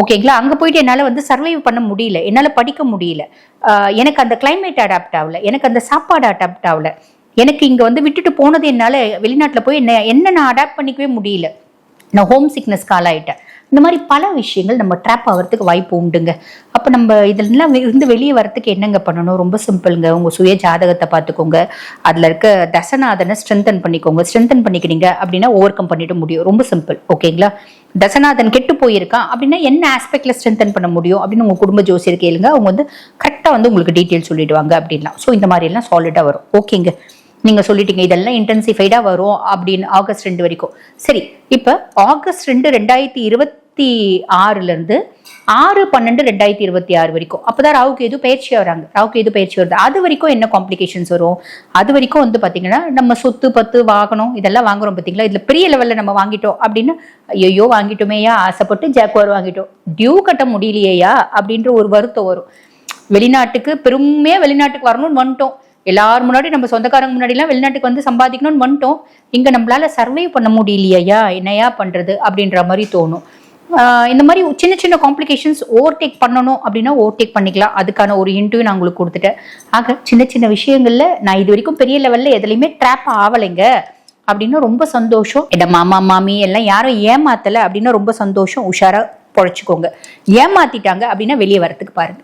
ஓகேங்களா? அங்க போயிட்டு என்னால வந்து சர்வைவ் பண்ண முடியல, என்னால படிக்க முடியல, எனக்கு அந்த கிளைமேட் அடாப்ட் ஆகல, எனக்கு அந்த சாப்பாடு அடாப்ட் ஆகல, எனக்கு இங்க வந்து விட்டுட்டு போனது என்னால வெளிநாட்டுல போய் என்ன நான் அடாப்ட் பண்ணிக்கவே முடியல, நான் ஹோம் சிக்னஸ்க்கு ஆளாயிட்டேன். இந்த மாதிரி பல விஷயங்கள் நம்ம ட்ராப் ஆகிறதுக்கு வாய்ப்பு உண்டுங்க. அப்போ நம்ம இதெல்லாம் இருந்து வெளியே வரத்துக்கு என்னங்க பண்ணணும்? ரொம்ப சிம்பிளுங்க. உங்கள் சுய ஜாதகத்தை பார்த்துக்கோங்க, அதில் இருக்க தசநாதனை ஸ்ட்ரென்தன் பண்ணிக்கோங்க. ஸ்ட்ரென்தன் பண்ணிக்கிறீங்க அப்படின்னா ஓவர் கம் பண்ணிட முடியும். ரொம்ப சிம்பிள். ஓகேங்களா? தசநாதன் கெட்டு போயிருக்கான் அப்படின்னா என்ன ஆஸ்பெக்ட்ல ஸ்ட்ரென்தன் பண்ண முடியும் அப்படின்னு உங்கள் குடும்ப ஜோசியர் கேளுங்க. அவங்க வந்து கரெக்டாக வந்து உங்களுக்கு டீட்டெயில் சொல்லிடுவாங்க அப்படின்லாம். ஸோ இந்த மாதிரி எல்லாம் சாலிடாக வரும். ஓகேங்க, நீங்க சொல்லிட்டீங்க இதெல்லாம் இன்டென்சிஃபைடா வரும் அப்படின்னு ஆகஸ்ட் 2 வரைக்கும். சரி, இப்ப ஆகஸ்ட் 2 2026 இருந்து 6/12/2026 வரைக்கும் அப்பதான் ராகுக்கு எது பயிற்சி வராங்க. ராகுக்கு எது பயிற்சி வருது, அது வரைக்கும் என்ன காம்ப்ளிகேஷன்ஸ் வரும்? அது வரைக்கும் வந்து பாத்தீங்கன்னா நம்ம சொத்து பத்து வாங்கணும், இதெல்லாம் வாங்குறோம் பாத்தீங்களா, இதுல பெரிய லெவல்ல நம்ம வாங்கிட்டோம் அப்படின்னு ஐயோ வாங்கிட்டோமேயா, ஆசைப்பட்டு ஜாக்குவார் வாங்கிட்டோம், டியூ கட்ட முடியலையா அப்படின்ற ஒரு வருத்தம் வரும். வெளிநாட்டுக்கு பெருமையா வெளிநாட்டுக்கு வரணும்னு வந்துட்டோம், எல்லாரும் முன்னாடி நம்ம சொந்தக்காரங்க முன்னாடி எல்லாம் வெளிநாட்டுக்கு வந்து சம்பாதிக்கணும்னு வந்துட்டோம், இங்க நம்மளால சர்வை பண்ண முடியலையா, என்னையா பண்றது அப்படின்ற மாதிரி தோணும். இந்த மாதிரி சின்ன சின்ன காம்ப்ளிகேஷன்ஸ் ஓவர்டேக் பண்ணணும் அப்படின்னா ஓவர்டேக் பண்ணிக்கலாம். அதுக்கான ஒரு இன்டர்வியூ நான் உங்களுக்கு கொடுத்துட்டேன். ஆக சின்ன சின்ன விஷயங்கள்ல நான் இது வரைக்கும் பெரிய லெவல்ல எதுலையுமே ட்ராப் ஆகலைங்க அப்படின்னா ரொம்ப சந்தோஷம். என்ன மாமா மாமி எல்லாம் யாரும் ஏமாத்தல அப்படின்னா ரொம்ப சந்தோஷம். உஷாரா பொழைச்சிக்கோங்க. ஏமாத்திட்டாங்க அப்படின்னா வெளியே வரத்துக்கு பாருங்க.